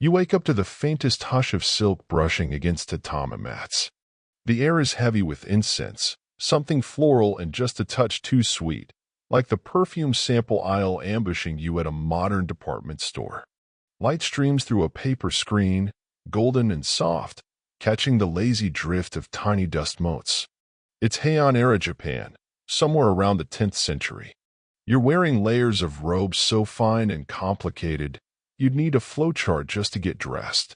You wake up to the faintest hush of silk brushing against tatami mats. The air is heavy with incense, something floral and just a touch too sweet, like the perfume sample aisle ambushing you at a modern department store. Light streams through a paper screen, golden and soft, catching the lazy drift of tiny dust motes. It's Heian-era Japan, somewhere around the 10th century. You're wearing layers of robes so fine and complicated, you'd need a flowchart just to get dressed.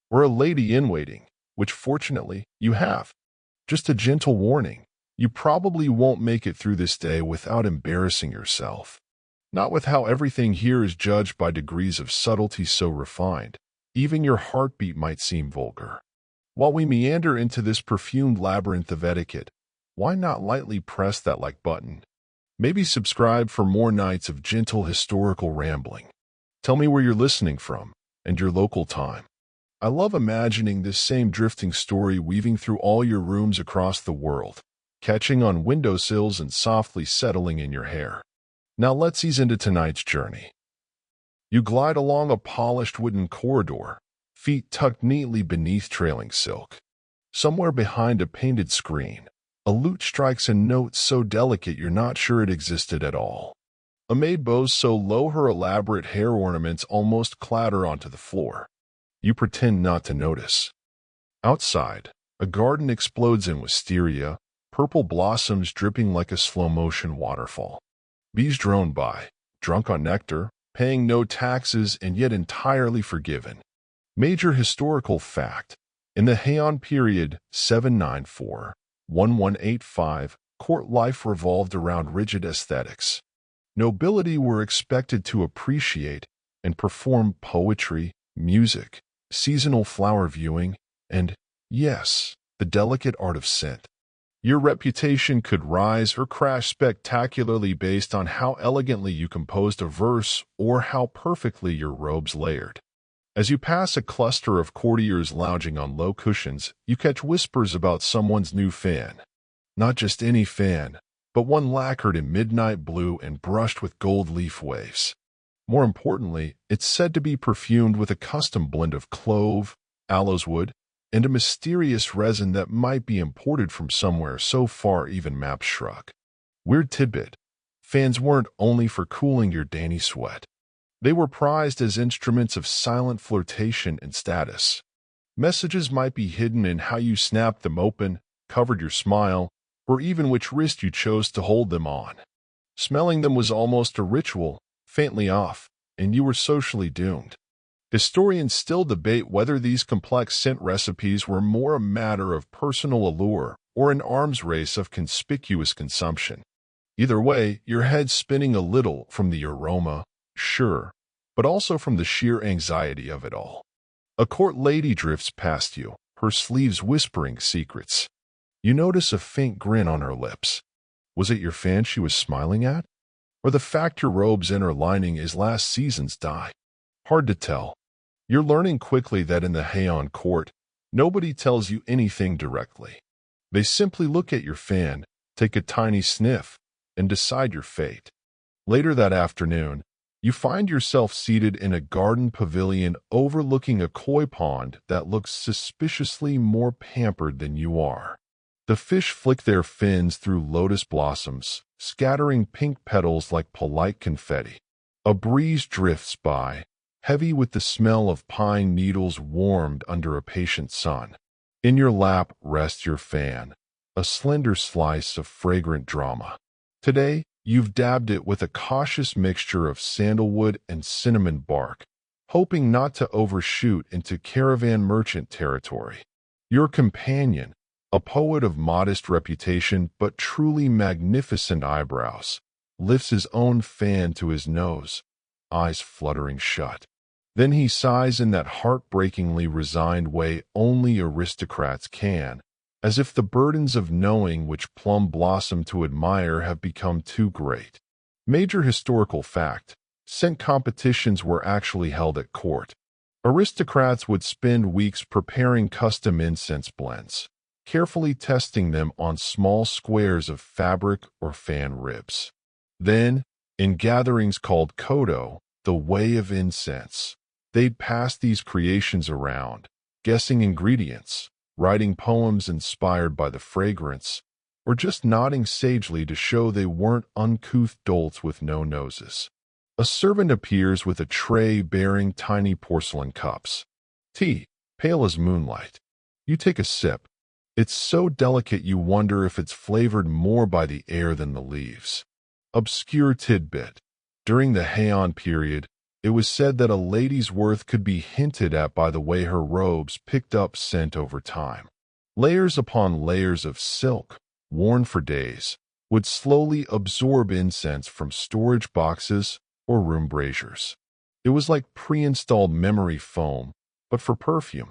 Or a lady-in-waiting, which fortunately you have. Just a gentle warning, you probably won't make it through this day without embarrassing yourself. Not with how everything here is judged by degrees of subtlety so refined, even your heartbeat might seem vulgar. While we meander into this perfumed labyrinth of etiquette, why not lightly press that like button? Maybe subscribe for more nights of gentle historical rambling. Tell me where you're listening from, and your local time. I love imagining this same drifting story weaving through all your rooms across the world, catching on windowsills and softly settling in your hair. Now let's ease into tonight's journey. You glide along a polished wooden corridor, feet tucked neatly beneath trailing silk. Somewhere behind a painted screen, a lute strikes a note so delicate you're not sure it existed at all. A maid bows so low her elaborate hair ornaments almost clatter onto the floor. You pretend not to notice. Outside, a garden explodes in wisteria, purple blossoms dripping like a slow-motion waterfall. Bees drone by, drunk on nectar, paying no taxes and yet entirely forgiven. Major historical fact: in the Heian period 794-1185, court life revolved around rigid aesthetics. Nobility were expected to appreciate and perform poetry, music, seasonal flower viewing, and, yes, the delicate art of scent. Your reputation could rise or crash spectacularly based on how elegantly you composed a verse or how perfectly your robes layered. As you pass a cluster of courtiers lounging on low cushions, you catch whispers about someone's new fan. Not just any fan, but one lacquered in midnight blue and brushed with gold leaf waves. More importantly, it's said to be perfumed with a custom blend of clove, aloes wood, and a mysterious resin that might be imported from somewhere so far even maps shrug. Weird tidbit: fans weren't only for cooling your dainty sweat. They were prized as instruments of silent flirtation and status. Messages might be hidden in how you snapped them open, covered your smile, or even which wrist you chose to hold them on. Smelling them was almost a ritual, faintly off, and you were socially doomed. Historians still debate whether these complex scent recipes were more a matter of personal allure or an arms race of conspicuous consumption. Either way, your head's spinning a little from the aroma, sure, but also from the sheer anxiety of it all. A court lady drifts past you, her sleeves whispering secrets. You notice a faint grin on her lips. Was it your fan she was smiling at? Or the fact your robe's inner lining is last season's dye? Hard to tell. You're learning quickly that in the Heian court, nobody tells you anything directly. They simply look at your fan, take a tiny sniff, and decide your fate. Later that afternoon, you find yourself seated in a garden pavilion overlooking a koi pond that looks suspiciously more pampered than you are. The fish flick their fins through lotus blossoms, scattering pink petals like polite confetti. A breeze drifts by, heavy with the smell of pine needles warmed under a patient sun. In your lap rests your fan, a slender slice of fragrant drama. Today, you've dabbed it with a cautious mixture of sandalwood and cinnamon bark, hoping not to overshoot into caravan merchant territory. Your companion, a poet of modest reputation but truly magnificent eyebrows, lifts his own fan to his nose, eyes fluttering shut. Then he sighs in that heartbreakingly resigned way only aristocrats can, as if the burdens of knowing which plum blossom to admire have become too great. Major historical fact: scent competitions were actually held at court. Aristocrats would spend weeks preparing custom incense blends, carefully testing them on small squares of fabric or fan ribs. Then, in gatherings called kodo, the way of incense, They'd pass these creations around, guessing ingredients, writing poems inspired by the fragrance, or just nodding sagely to show they weren't uncouth dolts with no noses. A servant appears with a tray bearing tiny porcelain cups. Tea, pale as moonlight. You take a sip. It's so delicate you wonder if it's flavored more by the air than the leaves. Obscure tidbit. During the Heian period, it was said that a lady's worth could be hinted at by the way her robes picked up scent over time. Layers upon layers of silk, worn for days, would slowly absorb incense from storage boxes or room braziers. It was like pre-installed memory foam, but for perfume.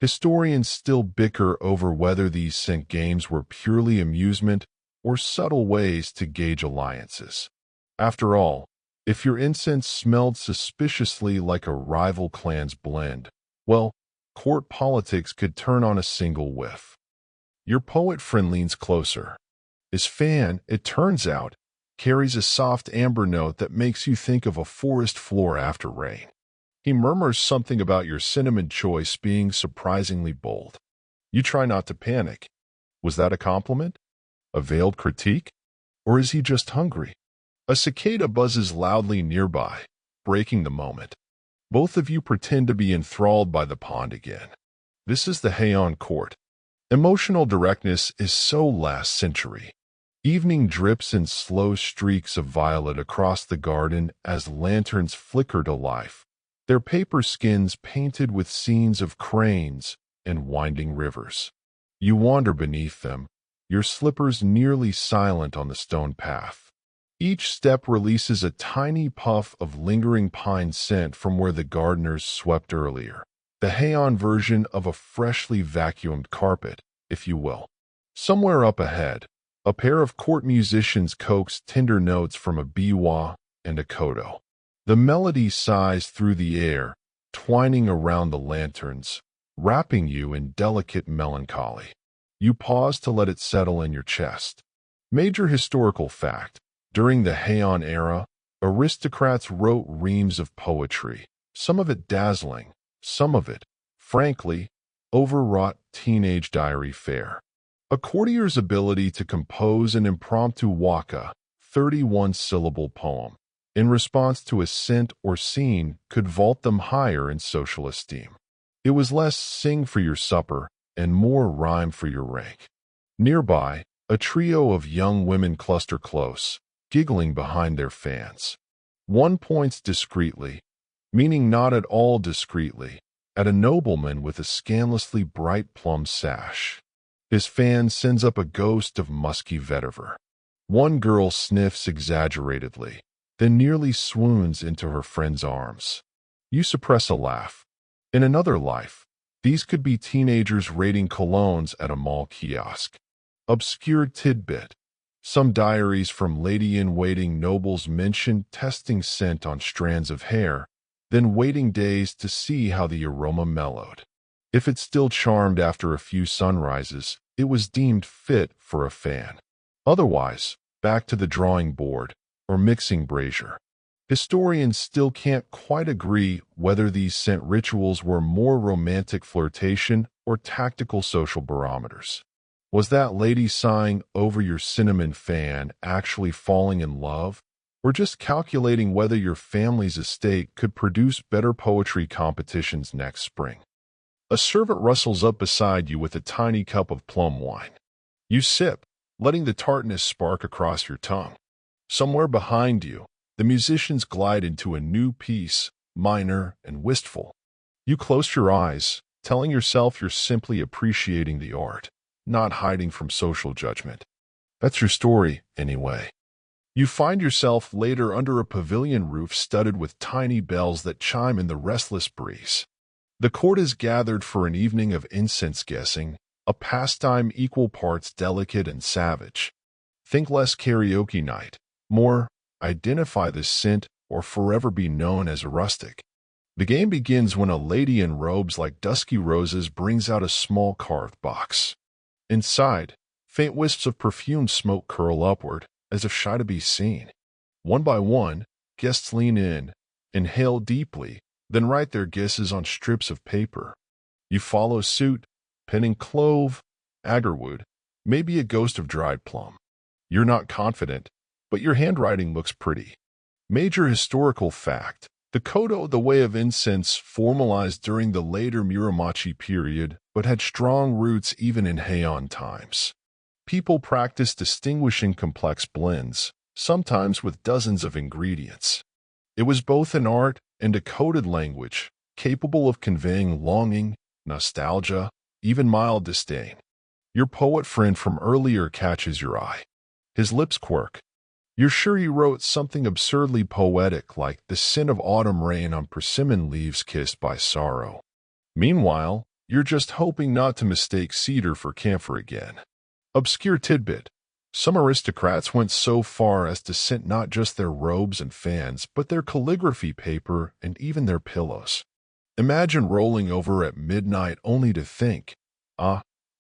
Historians still bicker over whether these scent games were purely amusement or subtle ways to gauge alliances. After all, if your incense smelled suspiciously like a rival clan's blend, well, court politics could turn on a single whiff. Your poet friend leans closer. His fan, it turns out, carries a soft amber note that makes you think of a forest floor after rain. He murmurs something about your cinnamon choice being surprisingly bold. You try not to panic. Was that a compliment? A veiled critique? Or is he just hungry? A cicada buzzes loudly nearby, breaking the moment. Both of you pretend to be enthralled by the pond again. This is the Heian court. Emotional directness is so last century. Evening drips in slow streaks of violet across the garden as lanterns flicker to life, their paper skins painted with scenes of cranes and winding rivers. You wander beneath them, your slippers nearly silent on the stone path. Each step releases a tiny puff of lingering pine scent from where the gardeners swept earlier. The Heian version of a freshly vacuumed carpet, if you will. Somewhere up ahead, a pair of court musicians coax tender notes from a biwa and a koto. The melody sighs through the air, twining around the lanterns, wrapping you in delicate melancholy. You pause to let it settle in your chest. Major historical fact. During the Heian era, aristocrats wrote reams of poetry, some of it dazzling, some of it, frankly, overwrought teenage diary fare. A courtier's ability to compose an impromptu waka, 31-syllable poem, in response to a scent or scene could vault them higher in social esteem. It was less sing for your supper and more rhyme for your rank. Nearby, a trio of young women cluster close, giggling behind their fans. One points discreetly, meaning not at all discreetly, at a nobleman with a scandalously bright plum sash. His fan sends up a ghost of musky vetiver. One girl sniffs exaggeratedly, then nearly swoons into her friend's arms. You suppress a laugh. In another life, these could be teenagers raiding colognes at a mall kiosk. Obscure tidbit. Some diaries from lady-in-waiting nobles mention testing scent on strands of hair, then waiting days to see how the aroma mellowed. If it still charmed after a few sunrises, it was deemed fit for a fan. Otherwise, back to the drawing board or mixing brazier. Historians still can't quite agree whether these scent rituals were more romantic flirtation or tactical social barometers. Was that lady sighing over your cinnamon fan actually falling in love, or just calculating whether your family's estate could produce better poetry competitions next spring? A servant rustles up beside you with a tiny cup of plum wine. You sip, letting the tartness spark across your tongue. Somewhere behind you, the musicians glide into a new piece, minor and wistful. You close your eyes, telling yourself you're simply appreciating the art, not hiding from social judgment. That's your story, anyway. You find yourself later under a pavilion roof studded with tiny bells that chime in the restless breeze. The court is gathered for an evening of incense guessing, a pastime equal parts delicate and savage. Think less karaoke night, more identify the scent or forever be known as a rustic. The game begins when a lady in robes like dusky roses brings out a small carved box. Inside, faint wisps of perfumed smoke curl upward, as if shy to be seen. One by one, guests lean in, inhale deeply, then write their guesses on strips of paper. You follow suit, penning clove, agarwood, maybe a ghost of dried plum. You're not confident, but your handwriting looks pretty. Major historical fact: the kodo, the way of incense, formalized during the later Muromachi period, but had strong roots even in Heian times. People practiced distinguishing complex blends, sometimes with dozens of ingredients. It was both an art and a coded language, capable of conveying longing, nostalgia, even mild disdain. Your poet friend from earlier catches your eye. His lips quirk. You're sure he wrote something absurdly poetic like the scent of autumn rain on persimmon leaves kissed by sorrow. Meanwhile, you're just hoping not to mistake cedar for camphor again. Obscure tidbit: some aristocrats went so far as to scent not just their robes and fans, but their calligraphy paper and even their pillows. Imagine rolling over at midnight only to think,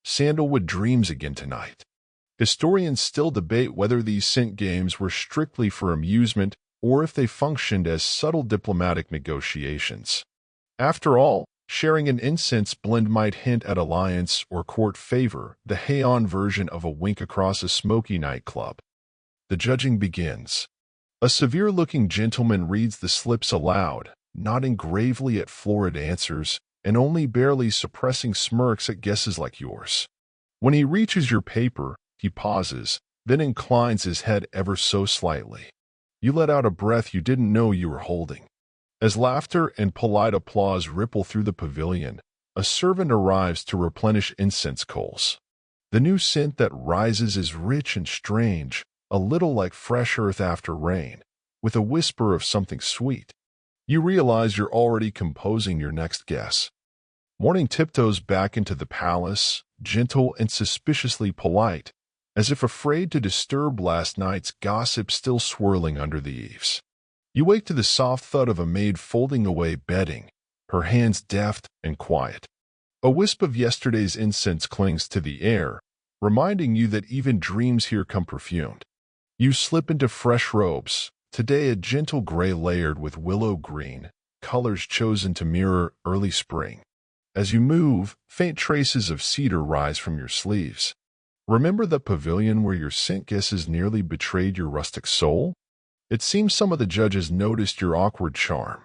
sandalwood dreams again tonight. Historians still debate whether these scent games were strictly for amusement or if they functioned as subtle diplomatic negotiations. After all, sharing an incense blend might hint at alliance or court favor, the Heian version of a wink across a smoky nightclub. The judging begins. A severe-looking gentleman reads the slips aloud, nodding gravely at florid answers and only barely suppressing smirks at guesses like yours. When he reaches your paper, he pauses, then inclines his head ever so slightly. You let out a breath you didn't know you were holding. As laughter and polite applause ripple through the pavilion, a servant arrives to replenish incense coals. The new scent that rises is rich and strange, a little like fresh earth after rain, with a whisper of something sweet. You realize you're already composing your next guess. Morning tiptoes back into the palace, gentle and suspiciously polite, as if afraid to disturb last night's gossip still swirling under the eaves. You wake to the soft thud of a maid folding away bedding, her hands deft and quiet. A wisp of yesterday's incense clings to the air, reminding you that even dreams here come perfumed. You slip into fresh robes, today a gentle gray layered with willow green, colors chosen to mirror early spring. As you move, faint traces of cedar rise from your sleeves. Remember the pavilion where your scent guesses nearly betrayed your rustic soul? It seems some of the judges noticed your awkward charm.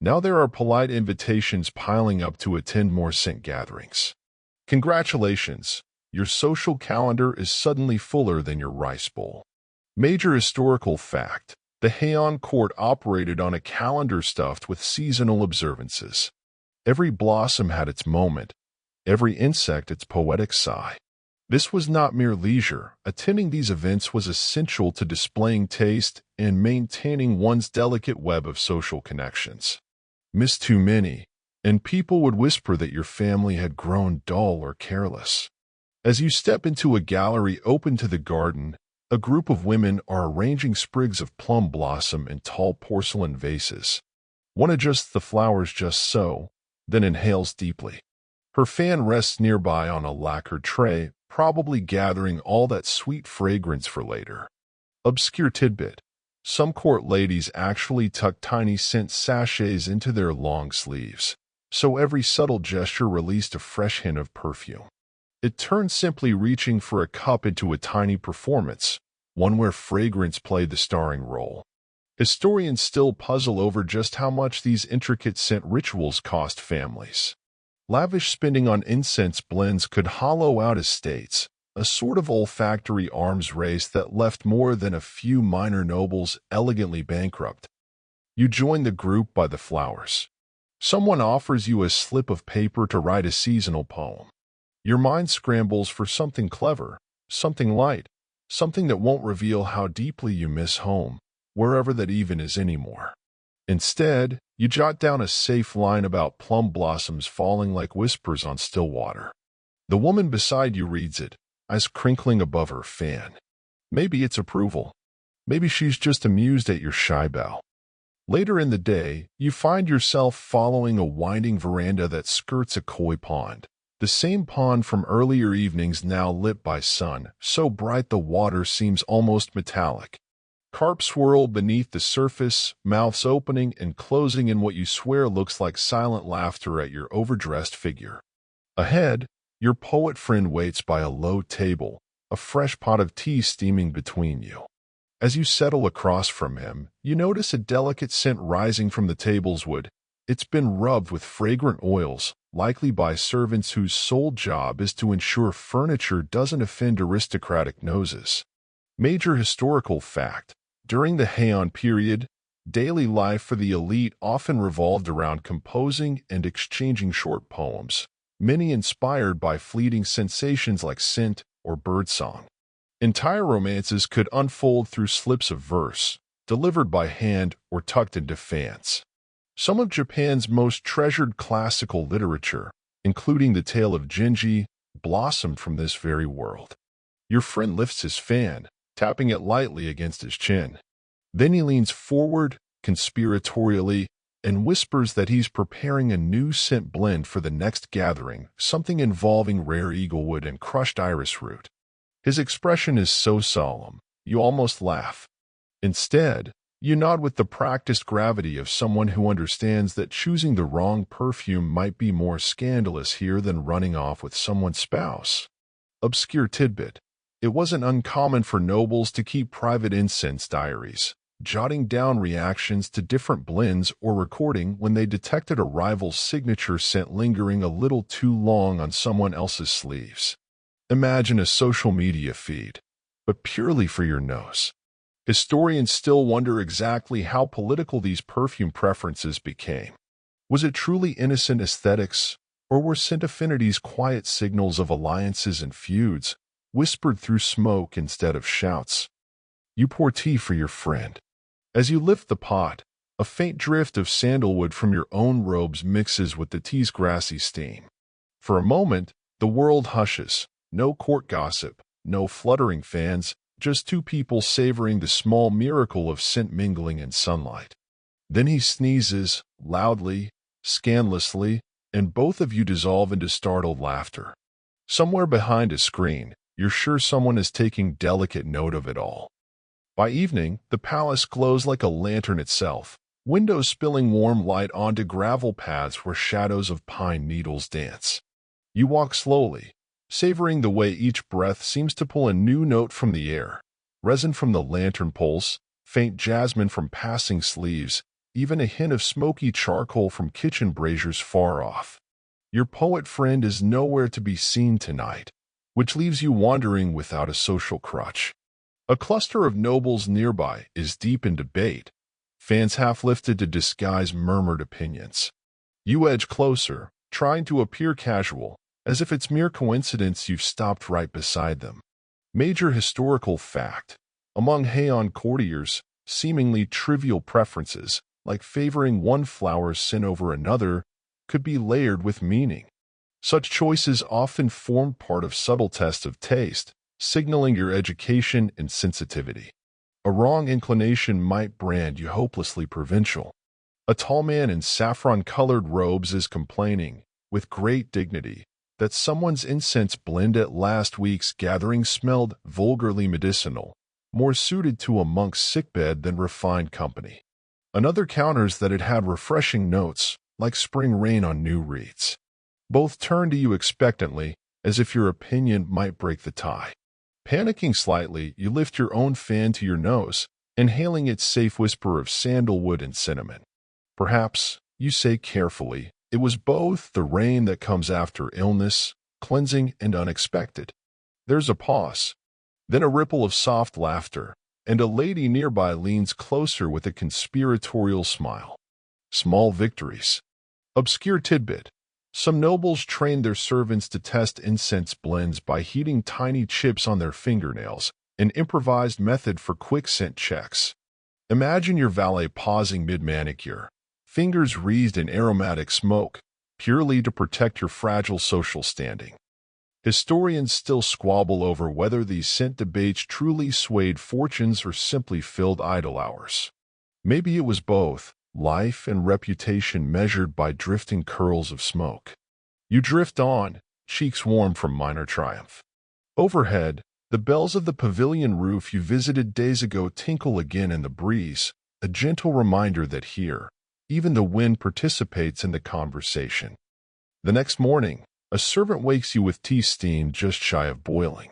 Now there are polite invitations piling up to attend more scent gatherings. Congratulations, your social calendar is suddenly fuller than your rice bowl. Major historical fact: the Heian court operated on a calendar stuffed with seasonal observances. Every blossom had its moment, every insect its poetic sigh. This was not mere leisure. Attending these events was essential to displaying taste and maintaining one's delicate web of social connections. Miss too many, and people would whisper that your family had grown dull or careless. As you step into a gallery open to the garden, a group of women are arranging sprigs of plum blossom in tall porcelain vases. One adjusts the flowers just so, then inhales deeply. Her fan rests nearby on a lacquered tray, probably gathering all that sweet fragrance for later. Obscure tidbit: some court ladies actually tuck tiny scent sachets into their long sleeves, so every subtle gesture released a fresh hint of perfume. It turned simply reaching for a cup into a tiny performance, one where fragrance played the starring role. Historians still puzzle over just how much these intricate scent rituals cost families. Lavish spending on incense blends could hollow out estates, a sort of olfactory arms race that left more than a few minor nobles elegantly bankrupt. You join the group by the flowers. Someone offers you a slip of paper to write a seasonal poem. Your mind scrambles for something clever, something light, something that won't reveal how deeply you miss home, wherever that even is anymore. Instead, you jot down a safe line about plum blossoms falling like whispers on still water. The woman beside you reads it, eyes crinkling above her fan. Maybe it's approval. Maybe she's just amused at your shy bow. Later in the day, you find yourself following a winding veranda that skirts a koi pond. The same pond from earlier evenings now lit by sun, so bright the water seems almost metallic. Carp swirl beneath the surface, mouths opening and closing in what you swear looks like silent laughter at your overdressed figure. Ahead, your poet friend waits by a low table, a fresh pot of tea steaming between you. As you settle across from him, you notice a delicate scent rising from the table's wood. It's been rubbed with fragrant oils, likely by servants whose sole job is to ensure furniture doesn't offend aristocratic noses. Major historical fact: during the Heian period, daily life for the elite often revolved around composing and exchanging short poems, many inspired by fleeting sensations like scent or birdsong. Entire romances could unfold through slips of verse, delivered by hand or tucked into fans. Some of Japan's most treasured classical literature, including the tale of Genji, blossomed from this very world. Your friend lifts his fan, tapping it lightly against his chin. Then he leans forward, conspiratorially, and whispers that he's preparing a new scent blend for the next gathering, something involving rare eaglewood and crushed iris root. His expression is so solemn, you almost laugh. Instead, you nod with the practiced gravity of someone who understands that choosing the wrong perfume might be more scandalous here than running off with someone's spouse. Obscure tidbit: it wasn't uncommon for nobles to keep private incense diaries, jotting down reactions to different blends or recording when they detected a rival's signature scent lingering a little too long on someone else's sleeves. Imagine a social media feed, but purely for your nose. Historians still wonder exactly how political these perfume preferences became. Was it truly innocent aesthetics, or were scent affinities quiet signals of alliances and feuds, whispered through smoke instead of shouts? You pour tea for your friend. As you lift the pot, a faint drift of sandalwood from your own robes mixes with the tea's grassy steam. For a moment, the world hushes. No court gossip, no fluttering fans, just two people savoring the small miracle of scent mingling in sunlight. Then he sneezes, loudly, scandalously, and both of you dissolve into startled laughter. Somewhere behind a screen, you're sure someone is taking delicate note of it all. By evening, the palace glows like a lantern itself, windows spilling warm light onto gravel paths where shadows of pine needles dance. You walk slowly, savoring the way each breath seems to pull a new note from the air: resin from the lantern poles, faint jasmine from passing sleeves, even a hint of smoky charcoal from kitchen braziers far off. Your poet friend is nowhere to be seen tonight, which leaves you wandering without a social crutch. A cluster of nobles nearby is deep in debate, fans half lifted to disguise murmured opinions. You edge closer, trying to appear casual, as if it's mere coincidence you've stopped right beside them. Major historical fact: among Heian courtiers, seemingly trivial preferences, like favoring one flower's scent over another, could be layered with meaning. Such choices often formed part of subtle tests of taste, signaling your education and sensitivity. A wrong inclination might brand you hopelessly provincial. A tall man in saffron-colored robes is complaining, with great dignity, that someone's incense blend at last week's gathering smelled vulgarly medicinal, more suited to a monk's sickbed than refined company. Another counters that it had refreshing notes, like spring rain on new reeds. Both turn to you expectantly, as if your opinion might break the tie. Panicking slightly, you lift your own fan to your nose, inhaling its safe whisper of sandalwood and cinnamon. Perhaps, you say carefully, it was both the rain that comes after illness, cleansing, and unexpected. There's a pause, then a ripple of soft laughter, and a lady nearby leans closer with a conspiratorial smile. Small victories. Obscure tidbit: some nobles trained their servants to test incense blends by heating tiny chips on their fingernails, an improvised method for quick scent checks. Imagine your valet pausing mid-manicure, fingers wreathed in aromatic smoke, purely to protect your fragile social standing. Historians still squabble over whether these scent debates truly swayed fortunes or simply filled idle hours. Maybe it was both, life and reputation measured by drifting curls of smoke. You drift on, cheeks warm from minor triumph. Overhead, The bells of the pavilion roof you visited days ago tinkle again in the breeze, a gentle reminder that here, even the wind participates in the conversation. The next morning, a servant wakes you with tea steam just shy of boiling.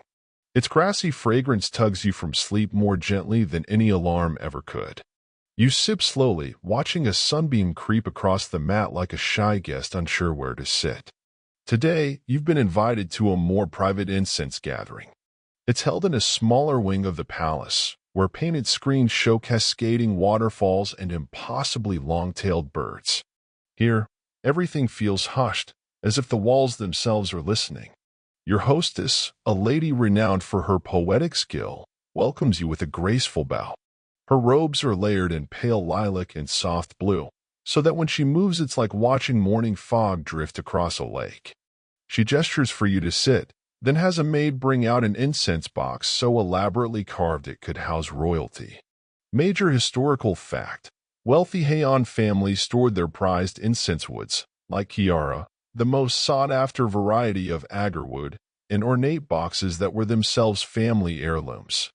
Its grassy fragrance tugs you from sleep more gently than any alarm ever could. You sip slowly, watching a sunbeam creep across the mat like a shy guest unsure where to sit. Today, you've been invited to a more private incense gathering. It's held in a smaller wing of the palace, where painted screens show cascading waterfalls and impossibly long-tailed birds. Here, everything feels hushed, as if the walls themselves are listening. Your hostess, a lady renowned for her poetic skill, welcomes you with a graceful bow. Her robes are layered in pale lilac and soft blue, so that when she moves it's like watching morning fog drift across a lake. She gestures for you to sit, then has a maid bring out an incense box so elaborately carved it could house royalty. Major historical fact: wealthy Heian families stored their prized incense woods, like Kiara, the most sought-after variety of agarwood, in ornate boxes that were themselves family heirlooms.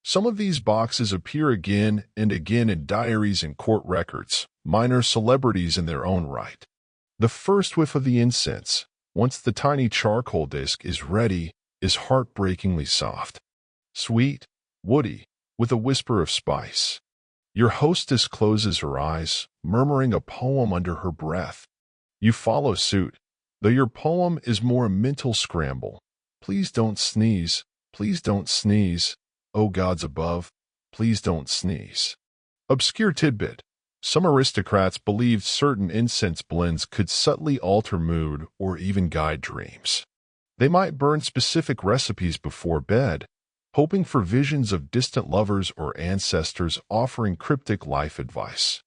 Some of these boxes appear again and again in diaries and court records, minor celebrities in their own right. The first whiff of the incense, once the tiny charcoal disc is ready, is heartbreakingly soft. Sweet, woody, with a whisper of spice. Your hostess closes her eyes, murmuring a poem under her breath. You follow suit, though your poem is more a mental scramble. Please don't sneeze, please don't sneeze. Oh gods above, please don't sneeze. Obscure tidbit: some aristocrats believed certain incense blends could subtly alter mood or even guide dreams. They might burn specific recipes before bed, hoping for visions of distant lovers or ancestors offering cryptic life advice.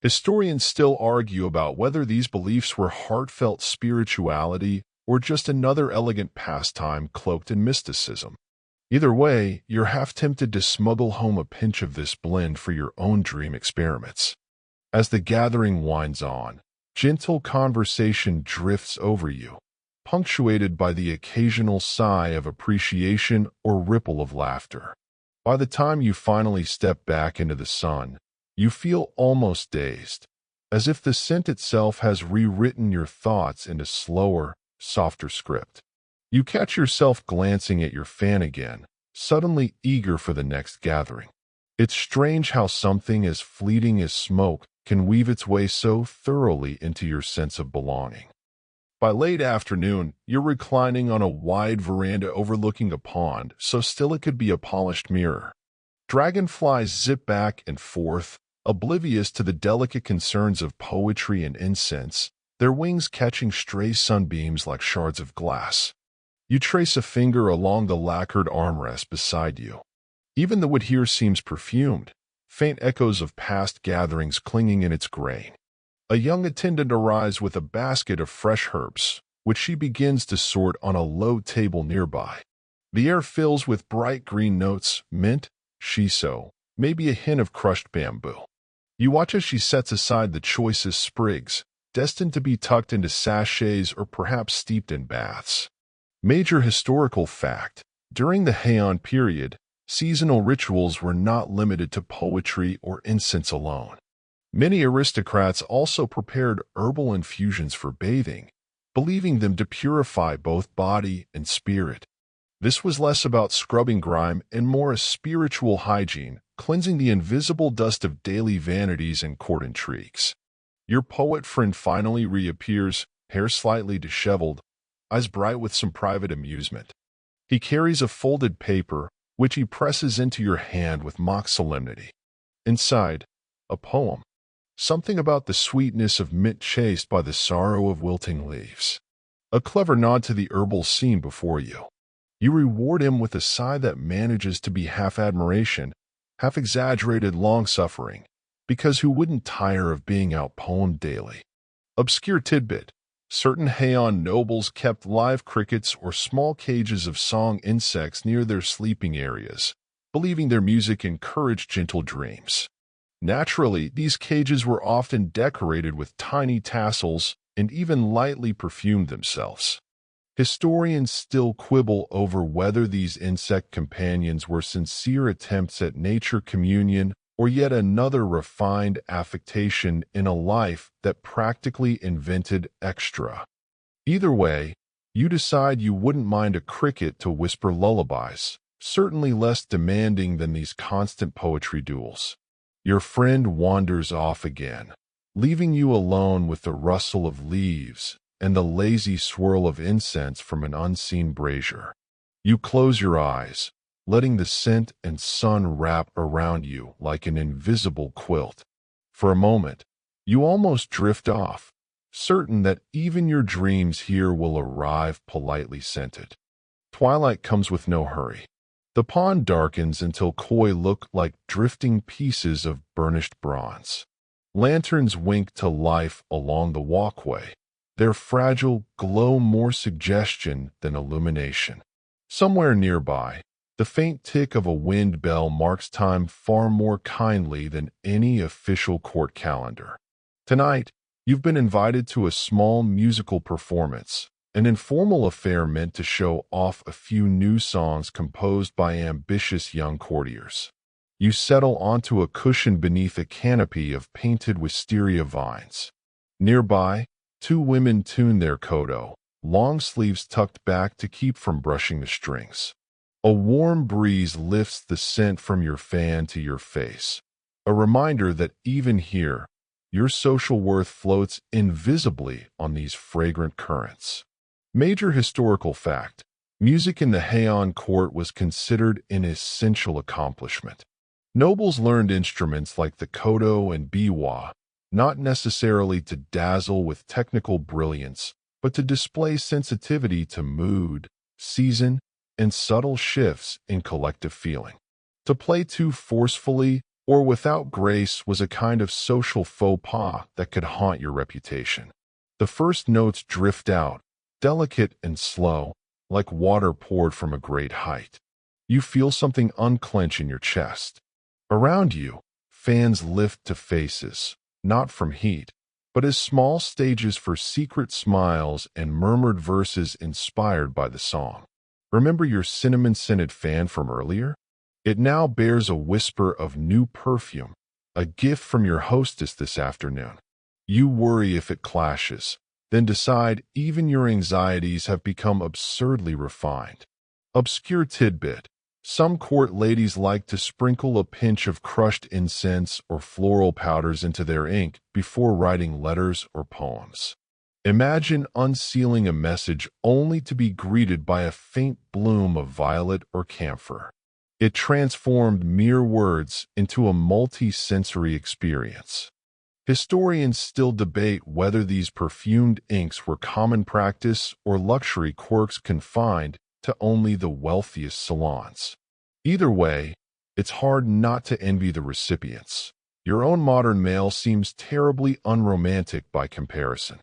Historians still argue about whether these beliefs were heartfelt spirituality or just another elegant pastime cloaked in mysticism. Either way, you're half tempted to smuggle home a pinch of this blend for your own dream experiments. As the gathering winds on, gentle conversation drifts over you, punctuated by the occasional sigh of appreciation or ripple of laughter. By the time you finally step back into the sun, you feel almost dazed, as if the scent itself has rewritten your thoughts into slower, softer script. You catch yourself glancing at your fan again, suddenly eager for the next gathering. It's strange how something as fleeting as smoke can weave its way so thoroughly into your sense of belonging. By late afternoon, you're reclining on a wide veranda overlooking a pond, so still it could be a polished mirror. Dragonflies zip back and forth, oblivious to the delicate concerns of poetry and incense, their wings catching stray sunbeams like shards of glass. You trace a finger along the lacquered armrest beside you. Even the wood here seems perfumed, faint echoes of past gatherings clinging in its grain. A young attendant arrives with a basket of fresh herbs, which she begins to sort on a low table nearby. The air fills with bright green notes: mint, shiso, maybe a hint of crushed bamboo. You watch as she sets aside the choicest sprigs, destined to be tucked into sachets or perhaps steeped in baths. Major historical fact: during the Heian period, seasonal rituals were not limited to poetry or incense alone. Many aristocrats also prepared herbal infusions for bathing, believing them to purify both body and spirit. This was less about scrubbing grime and more a spiritual hygiene, cleansing the invisible dust of daily vanities and court intrigues. Your poet friend finally reappears, hair slightly disheveled, eyes bright with some private amusement. He carries a folded paper, which he presses into your hand with mock solemnity. Inside, a poem. Something about the sweetness of mint chased by the sorrow of wilting leaves. A clever nod to the herbal scene before you. You reward him with a sigh that manages to be half admiration, half exaggerated long-suffering, because who wouldn't tire of being out-poemed daily? Obscure tidbit: certain Heian nobles kept live crickets or small cages of song insects near their sleeping areas, believing their music encouraged gentle dreams. Naturally, these cages were often decorated with tiny tassels and even lightly perfumed themselves. Historians still quibble over whether these insect companions were sincere attempts at nature communion or yet another refined affectation in a life that practically invented extra. Either way, you decide you wouldn't mind a cricket to whisper lullabies, certainly less demanding than these constant poetry duels. Your friend wanders off again, leaving you alone with the rustle of leaves and the lazy swirl of incense from an unseen brazier. You close your eyes, letting the scent and sun wrap around you like an invisible quilt. For a moment, you almost drift off, certain that even your dreams here will arrive politely scented. Twilight comes with no hurry. The pond darkens until koi look like drifting pieces of burnished bronze. Lanterns wink to life along the walkway, their fragile glow more suggestion than illumination. Somewhere nearby, the faint tick of a wind bell marks time far more kindly than any official court calendar. Tonight, you've been invited to a small musical performance, an informal affair meant to show off a few new songs composed by ambitious young courtiers. You settle onto a cushion beneath a canopy of painted wisteria vines. Nearby, two women tune their koto, long sleeves tucked back to keep from brushing the strings. A warm breeze lifts the scent from your fan to your face, a reminder that even here, your social worth floats invisibly on these fragrant currents. Major historical fact: music in the Heian court was considered an essential accomplishment. Nobles learned instruments like the koto and biwa, not necessarily to dazzle with technical brilliance, but to display sensitivity to mood, season, and subtle shifts in collective feeling. To play too forcefully or without grace was a kind of social faux pas that could haunt your reputation. The first notes drift out, delicate and slow, like water poured from a great height. You feel something unclench in your chest. Around you, fans lift to faces, not from heat, but as small stages for secret smiles and murmured verses inspired by the song. Remember your cinnamon-scented fan from earlier? It now bears a whisper of new perfume, a gift from your hostess this afternoon. You worry if it clashes, then decide even your anxieties have become absurdly refined. Obscure tidbit: some court ladies like to sprinkle a pinch of crushed incense or floral powders into their ink before writing letters or poems. Imagine unsealing a message only to be greeted by a faint bloom of violet or camphor. It transformed mere words into a multi-sensory experience. Historians still debate whether these perfumed inks were common practice or luxury quirks confined to only the wealthiest salons. Either way, it's hard not to envy the recipients. Your own modern male seems terribly unromantic by comparison.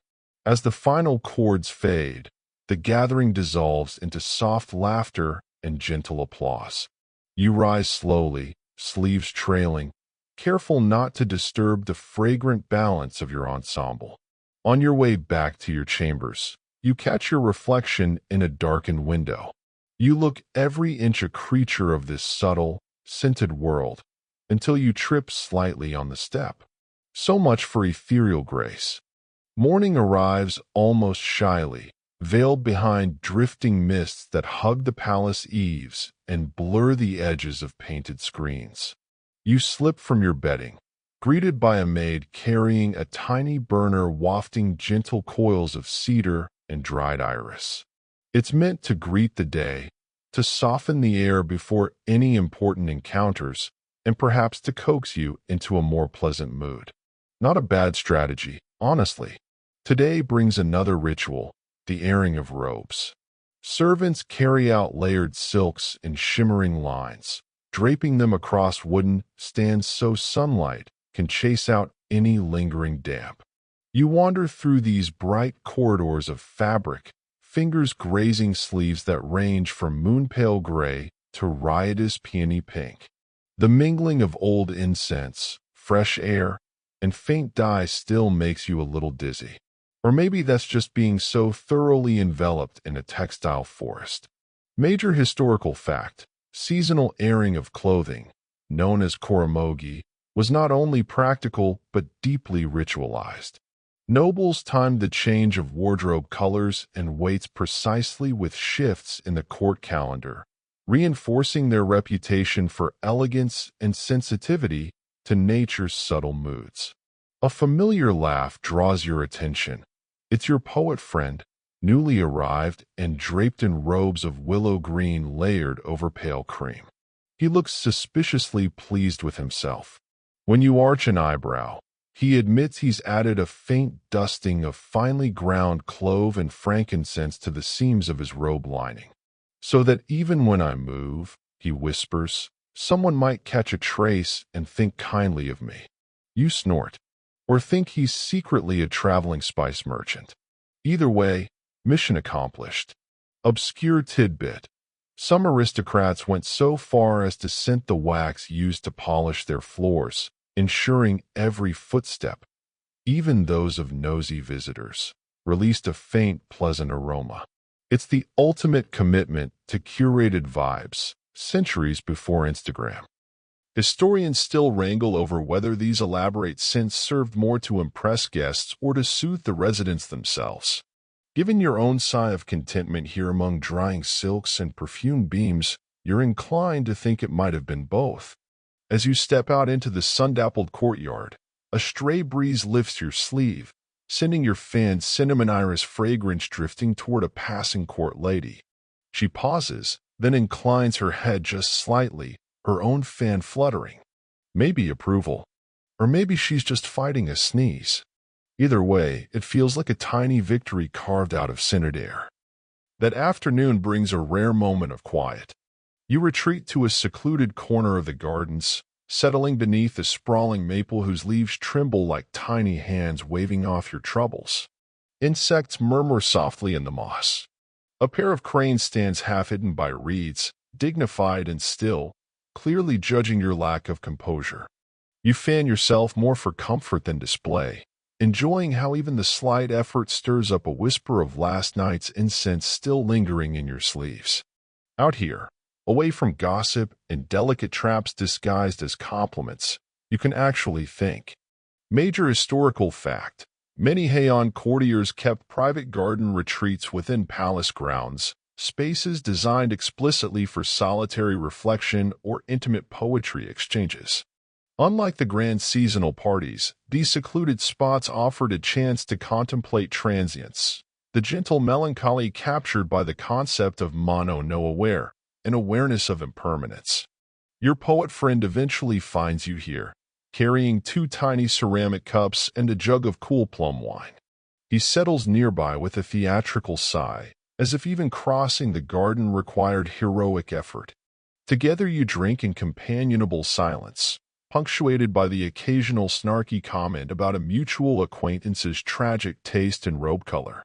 As the final chords fade, the gathering dissolves into soft laughter and gentle applause. You rise slowly, sleeves trailing, careful not to disturb the fragrant balance of your ensemble. On your way back to your chambers, you catch your reflection in a darkened window. You look every inch a creature of this subtle, scented world, until you trip slightly on the step. So much for ethereal grace. Morning arrives almost shyly, veiled behind drifting mists that hug the palace eaves and blur the edges of painted screens. You slip from your bedding, greeted by a maid carrying a tiny burner wafting gentle coils of cedar and dried iris. It's meant to greet the day, to soften the air before any important encounters, and perhaps to coax you into a more pleasant mood. Not a bad strategy, honestly. Today brings another ritual: the airing of robes. Servants carry out layered silks in shimmering lines, draping them across wooden stands so sunlight can chase out any lingering damp. You wander through these bright corridors of fabric, fingers grazing sleeves that range from moon-pale gray to riotous peony pink. The mingling of old incense, fresh air, and faint dye still makes you a little dizzy. Or maybe that's just being so thoroughly enveloped in a textile forest. Major historical fact: seasonal airing of clothing, known as koromogi, was not only practical but deeply ritualized. Nobles timed the change of wardrobe colors and weights precisely with shifts in the court calendar, reinforcing their reputation for elegance and sensitivity to nature's subtle moods. A familiar laugh draws your attention. It's your poet friend, newly arrived and draped in robes of willow green layered over pale cream. He looks suspiciously pleased with himself. When you arch an eyebrow, he admits he's added a faint dusting of finely ground clove and frankincense to the seams of his robe lining. So that even when I move, he whispers, someone might catch a trace and think kindly of me. You snort, or think he's secretly a traveling spice merchant. Either way, mission accomplished. Obscure tidbit: some aristocrats went so far as to scent the wax used to polish their floors, ensuring every footstep, even those of nosy visitors, released a faint, pleasant aroma. It's the ultimate commitment to curated vibes, centuries before Instagram. Historians still wrangle over whether these elaborate scents served more to impress guests or to soothe the residents themselves. Given your own sigh of contentment here among drying silks and perfumed beams, you're inclined to think it might have been both. As you step out into the sun-dappled courtyard, a stray breeze lifts your sleeve, sending your fanned cinnamon iris fragrance drifting toward a passing court lady. She pauses, then inclines her head just slightly, her own fan fluttering. Maybe approval, or maybe she's just fighting a sneeze. Either way, it feels like a tiny victory carved out of scented air. That afternoon brings a rare moment of quiet. You retreat to a secluded corner of the gardens, settling beneath a sprawling maple whose leaves tremble like tiny hands waving off your troubles. Insects murmur softly in the moss. A pair of cranes stands half hidden by reeds, dignified and still, clearly judging your lack of composure. You fan yourself more for comfort than display, enjoying how even the slight effort stirs up a whisper of last night's incense still lingering in your sleeves. Out here, away from gossip and delicate traps disguised as compliments, you can actually think. Major historical fact: many Heian courtiers kept private garden retreats within palace grounds, spaces designed explicitly for solitary reflection or intimate poetry exchanges. Unlike the grand seasonal parties, these secluded spots offered a chance to contemplate transience, the gentle melancholy captured by the concept of mono no aware, an awareness of impermanence. Your poet friend eventually finds you here, carrying 2 tiny ceramic cups and a jug of cool plum wine. He settles nearby with a theatrical sigh, as if even crossing the garden required heroic effort. Together you drink in companionable silence, punctuated by the occasional snarky comment about a mutual acquaintance's tragic taste in robe color.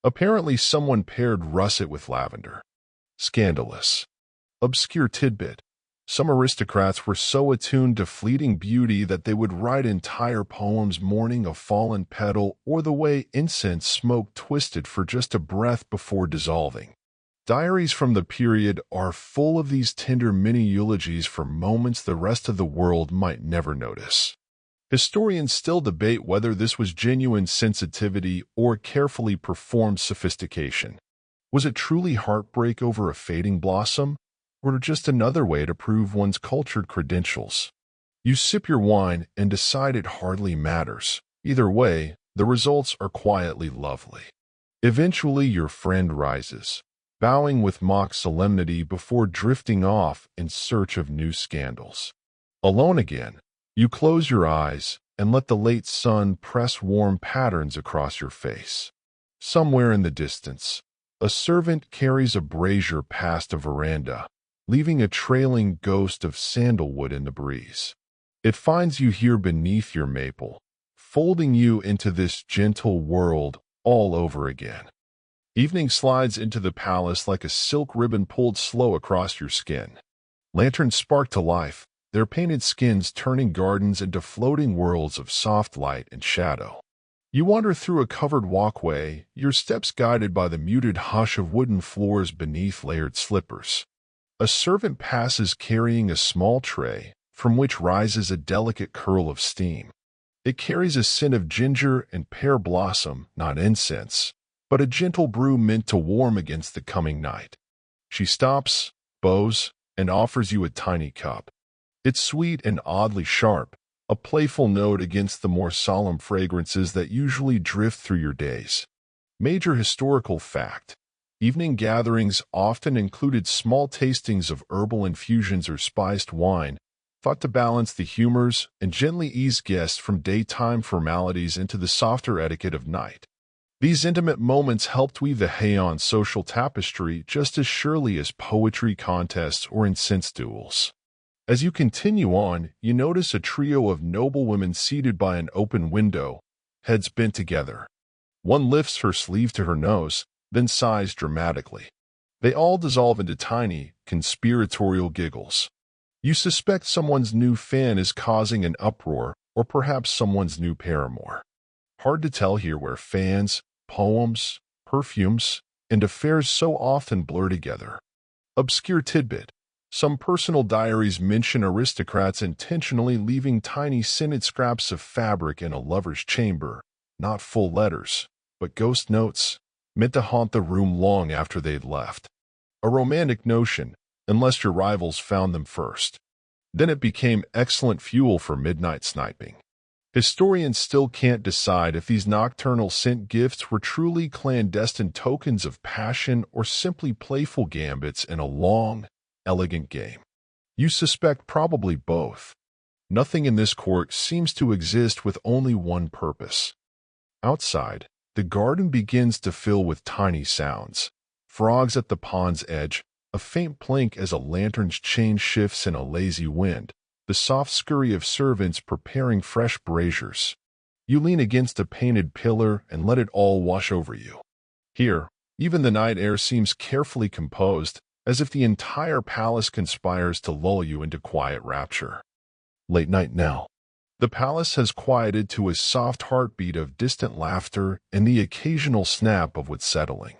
Apparently someone paired russet with lavender. Scandalous. Obscure tidbit: some aristocrats were so attuned to fleeting beauty that they would write entire poems mourning a fallen petal or the way incense smoke twisted for just a breath before dissolving. Diaries from the period are full of these tender mini-eulogies for moments the rest of the world might never notice. Historians still debate whether this was genuine sensitivity or carefully performed sophistication. Was it truly heartbreak over a fading blossom, or just another way to prove one's cultured credentials? You sip your wine and decide it hardly matters. Either way, the results are quietly lovely. Eventually your friend rises, bowing with mock solemnity before drifting off in search of new scandals. Alone again, you close your eyes and let the late sun press warm patterns across your face. Somewhere in the distance, a servant carries a brazier past a veranda, leaving a trailing ghost of sandalwood in the breeze. It finds you here beneath your maple, folding you into this gentle world all over again. Evening slides into the palace like a silk ribbon pulled slow across your skin. Lanterns spark to life, their painted skins turning gardens into floating worlds of soft light and shadow. You wander through a covered walkway, your steps guided by the muted hush of wooden floors beneath layered slippers. A servant passes carrying a small tray, from which rises a delicate curl of steam. It carries a scent of ginger and pear blossom, not incense, but a gentle brew meant to warm against the coming night. She stops, bows, and offers you a tiny cup. It's sweet and oddly sharp, a playful note against the more solemn fragrances that usually drift through your days. Major historical fact: evening gatherings often included small tastings of herbal infusions or spiced wine, thought to balance the humors and gently ease guests from daytime formalities into the softer etiquette of night. These intimate moments helped weave the Heian social tapestry just as surely as poetry contests or incense duels. As you continue on, you notice a trio of noblewomen seated by an open window, heads bent together. One lifts her sleeve to her nose, then sighs dramatically. They all dissolve into tiny, conspiratorial giggles. You suspect someone's new fan is causing an uproar, or perhaps someone's new paramour. Hard to tell here where fans, poems, perfumes, and affairs so often blur together. Obscure tidbit: some personal diaries mention aristocrats intentionally leaving tiny scented scraps of fabric in a lover's chamber, not full letters, but ghost notes, meant to haunt the room long after they'd left. A romantic notion, unless your rivals found them first. Then it became excellent fuel for midnight sniping. Historians still can't decide if these nocturnal scent gifts were truly clandestine tokens of passion or simply playful gambits in a long, elegant game. You suspect probably both. Nothing in this court seems to exist with only one purpose. Outside, the garden begins to fill with tiny sounds. Frogs at the pond's edge, a faint plink as a lantern's chain shifts in a lazy wind, the soft scurry of servants preparing fresh braziers. You lean against a painted pillar and let it all wash over you. Here, even the night air seems carefully composed, as if the entire palace conspires to lull you into quiet rapture. Late night now. The palace has quieted to a soft heartbeat of distant laughter and the occasional snap of what's settling.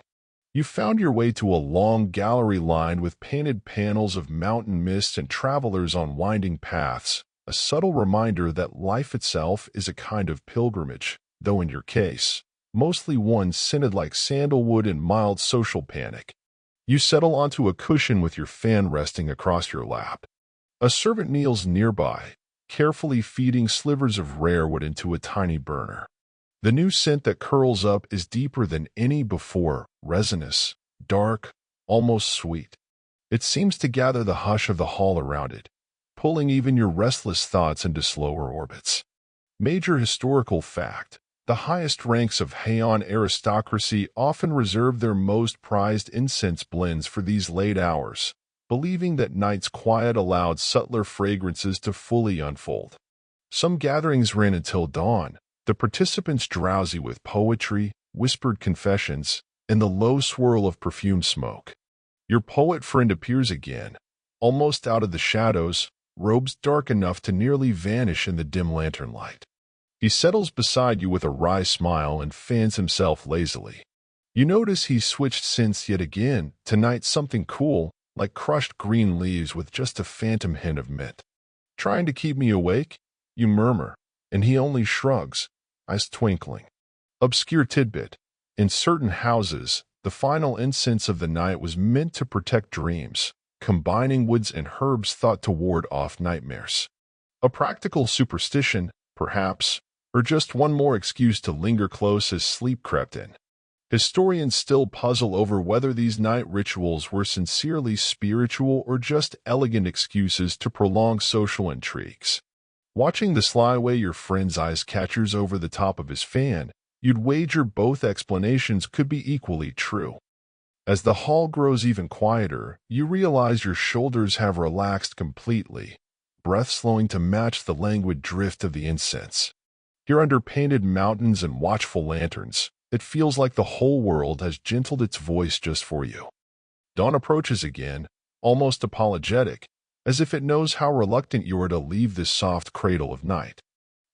You found your way to a long gallery lined with painted panels of mountain mist and travelers on winding paths, a subtle reminder that life itself is a kind of pilgrimage, though in your case, mostly one scented like sandalwood and mild social panic. You settle onto a cushion with your fan resting across your lap. A servant kneels nearby, carefully feeding slivers of rare wood into a tiny burner. The new scent that curls up is deeper than any before, resinous, dark, almost sweet. It seems to gather the hush of the hall around it, pulling even your restless thoughts into slower orbits. Major historical fact: the highest ranks of Heian aristocracy often reserve their most prized incense blends for these late hours, believing that night's quiet allowed subtler fragrances to fully unfold. Some gatherings ran until dawn, the participants drowsy with poetry, whispered confessions, and the low swirl of perfume smoke. Your poet friend appears again, almost out of the shadows, robes dark enough to nearly vanish in the dim lantern light. He settles beside you with a wry smile and fans himself lazily. You notice he's switched scents yet again, tonight something cool, like crushed green leaves with just a phantom hint of mint. "Trying to keep me awake?" you murmur, and he only shrugs, eyes twinkling. Obscure tidbit: in certain houses, the final incense of the night was meant to protect dreams, combining woods and herbs thought to ward off nightmares. A practical superstition, perhaps, or just one more excuse to linger close as sleep crept in. Historians still puzzle over whether these night rituals were sincerely spiritual or just elegant excuses to prolong social intrigues. Watching the sly way your friend's eyes catchers over the top of his fan, you'd wager both explanations could be equally true. As the hall grows even quieter, you realize your shoulders have relaxed completely, breath slowing to match the languid drift of the incense. Here under painted mountains and watchful lanterns, it feels like the whole world has gentled its voice just for you. Dawn approaches again, almost apologetic, as if it knows how reluctant you are to leave this soft cradle of night.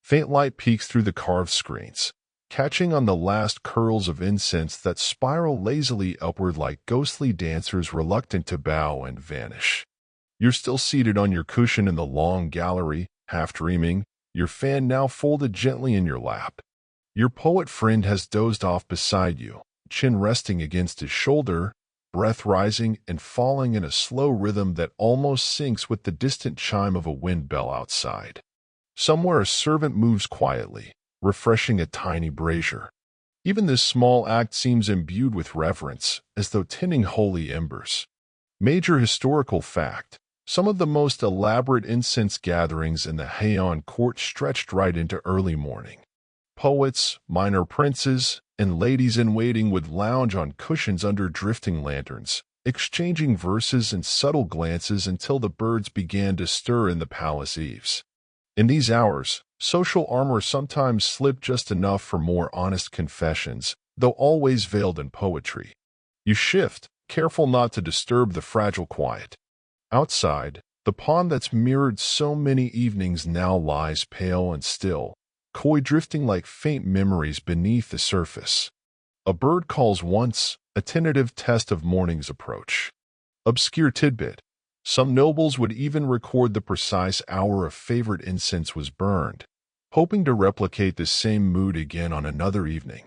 Faint light peeks through the carved screens. catching on the last curls of incense that spiral lazily upward like ghostly dancers reluctant to bow and vanish. You're still seated on your cushion in the long gallery, half dreaming, your fan now folded gently in your lap. Your poet friend has dozed off beside you, chin resting against his shoulder, breath rising and falling in a slow rhythm that almost syncs with the distant chime of a wind bell outside. Somewhere a servant moves quietly, refreshing a tiny brazier. Even this small act seems imbued with reverence, as though tending holy embers. Major historical fact: some of the most elaborate incense gatherings in the Heian court stretched right into early morning. Poets, minor princes, and ladies-in-waiting would lounge on cushions under drifting lanterns, exchanging verses and subtle glances until the birds began to stir in the palace eaves. In these hours, social armor sometimes slipped just enough for more honest confessions, though always veiled in poetry. You shift, careful not to disturb the fragile quiet. Outside, the pond that's mirrored so many evenings now lies pale and still, koi drifting like faint memories beneath the surface. A bird calls once, a tentative test of morning's approach. Obscure tidbit: some nobles would even record the precise hour a favorite incense was burned, hoping to replicate the same mood again on another evening.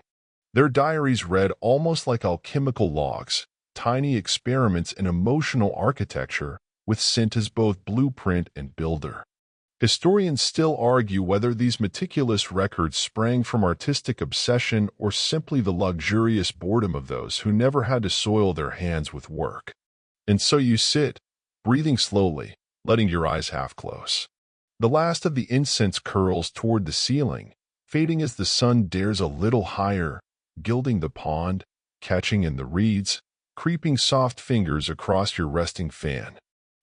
Their diaries read almost like alchemical logs, tiny experiments in emotional architecture, with scent as both blueprint and builder. Historians still argue whether these meticulous records sprang from artistic obsession or simply the luxurious boredom of those who never had to soil their hands with work. And so you sit, breathing slowly, letting your eyes half close. The last of the incense curls toward the ceiling, fading as the sun dares a little higher, gilding the pond, catching in the reeds, creeping soft fingers across your resting fan.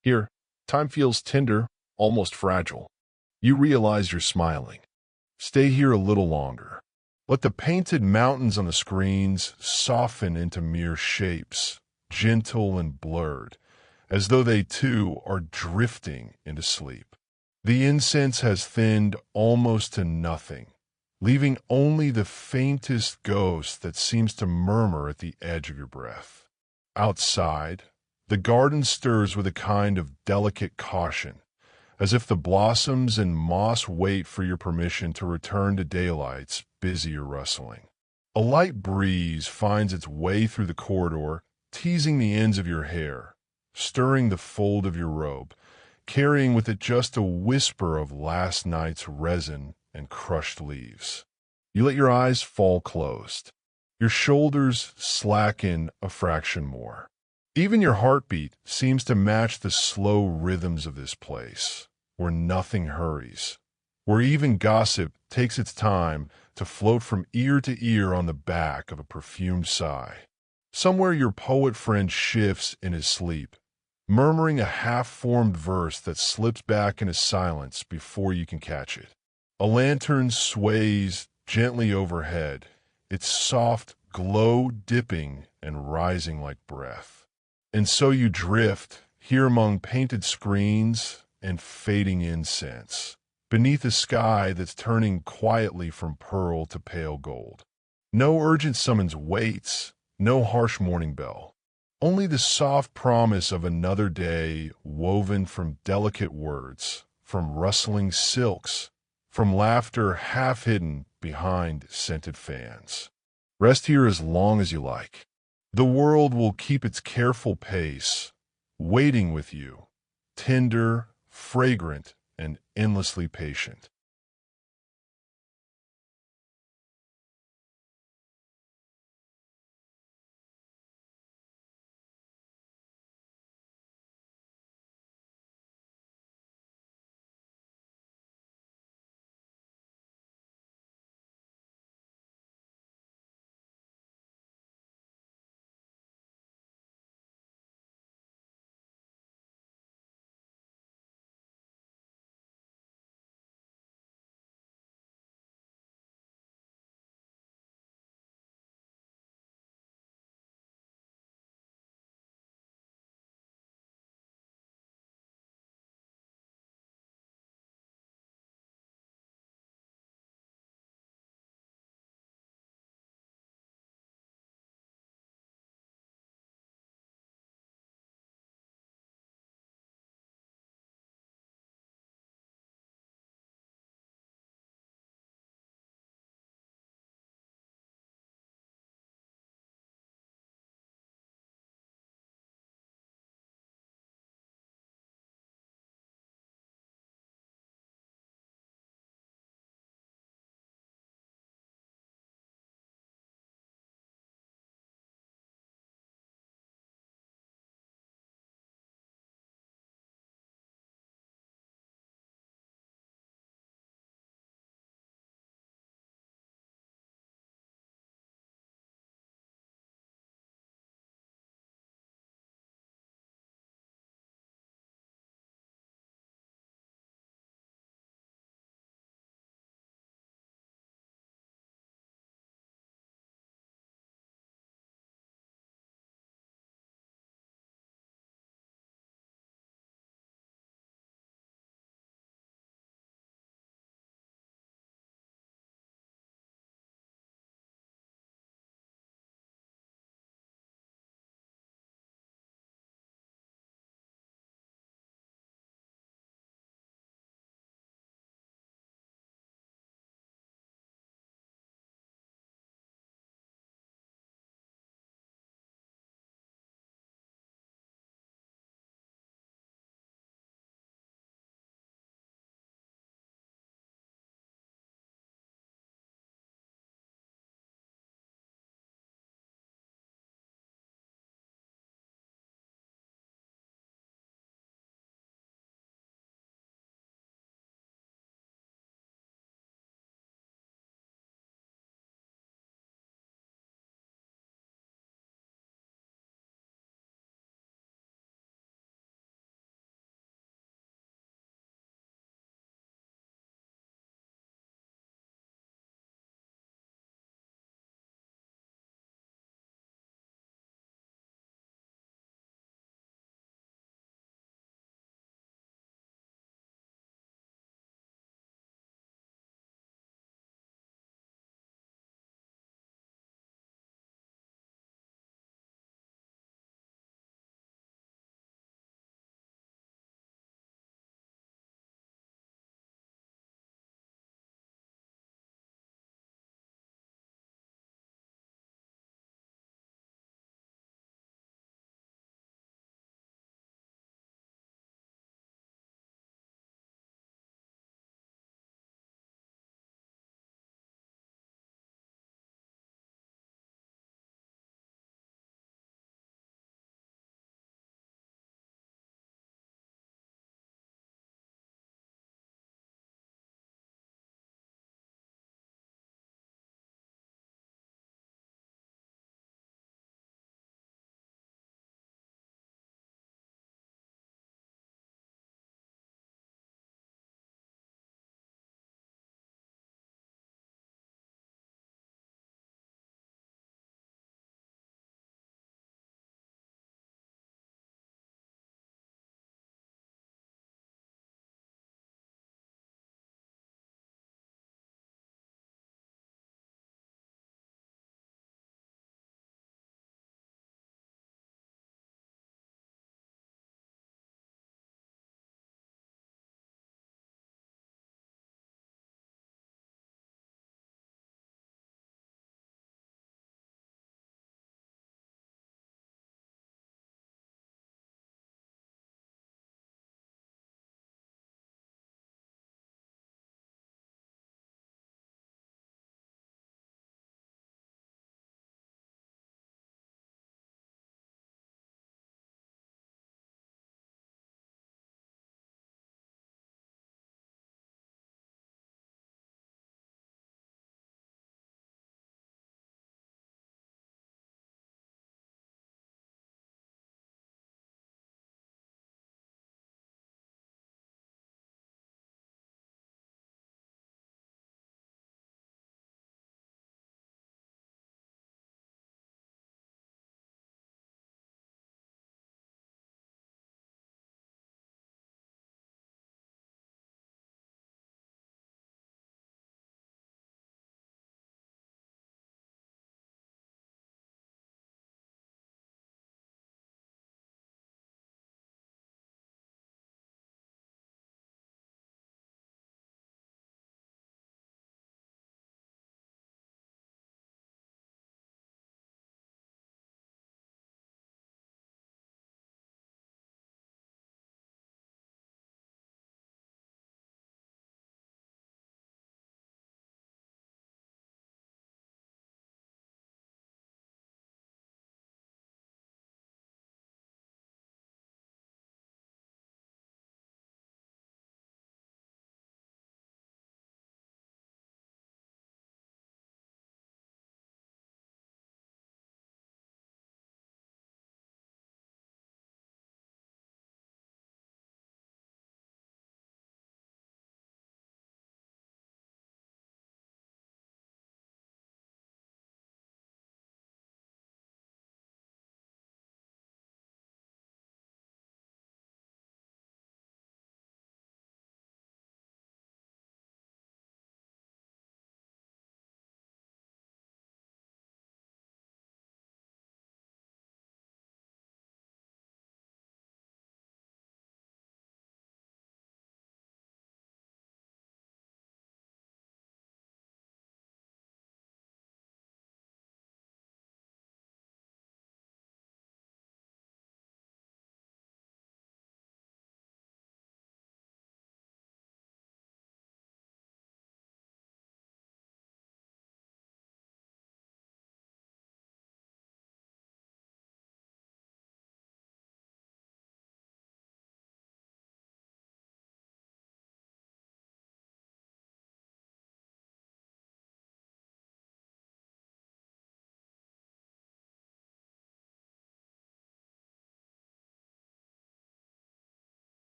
Here, time feels tender, almost fragile. You realize you're smiling. Stay here a little longer. Let the painted mountains on the screens soften into mere shapes, gentle and blurred, as though they too are drifting into sleep. The incense has thinned almost to nothing, leaving only the faintest ghost that seems to murmur at the edge of your breath. Outside, the garden stirs with a kind of delicate caution, as if the blossoms and moss wait for your permission to return to daylight's busier rustling. A light breeze finds its way through the corridor, teasing the ends of your hair, stirring the fold of your robe, carrying with it just a whisper of last night's resin and crushed leaves. You let your eyes fall closed. Your shoulders slacken a fraction more. Even your heartbeat seems to match the slow rhythms of this place, where nothing hurries, where even gossip takes its time to float from ear to ear on the back of a perfumed sigh. Somewhere your poet friend shifts in his sleep, murmuring a half-formed verse that slips back into silence before you can catch it. A lantern sways gently overhead, its soft glow dipping and rising like breath. And so you drift, here among painted screens and fading incense, beneath a sky that's turning quietly from pearl to pale gold. No urgent summons waits, no harsh morning bell. Only the soft promise of another day woven from delicate words, from rustling silks, from laughter half hidden behind scented fans. Rest here as long as you like. The world will keep its careful pace, waiting with you, tender, fragrant, and endlessly patient.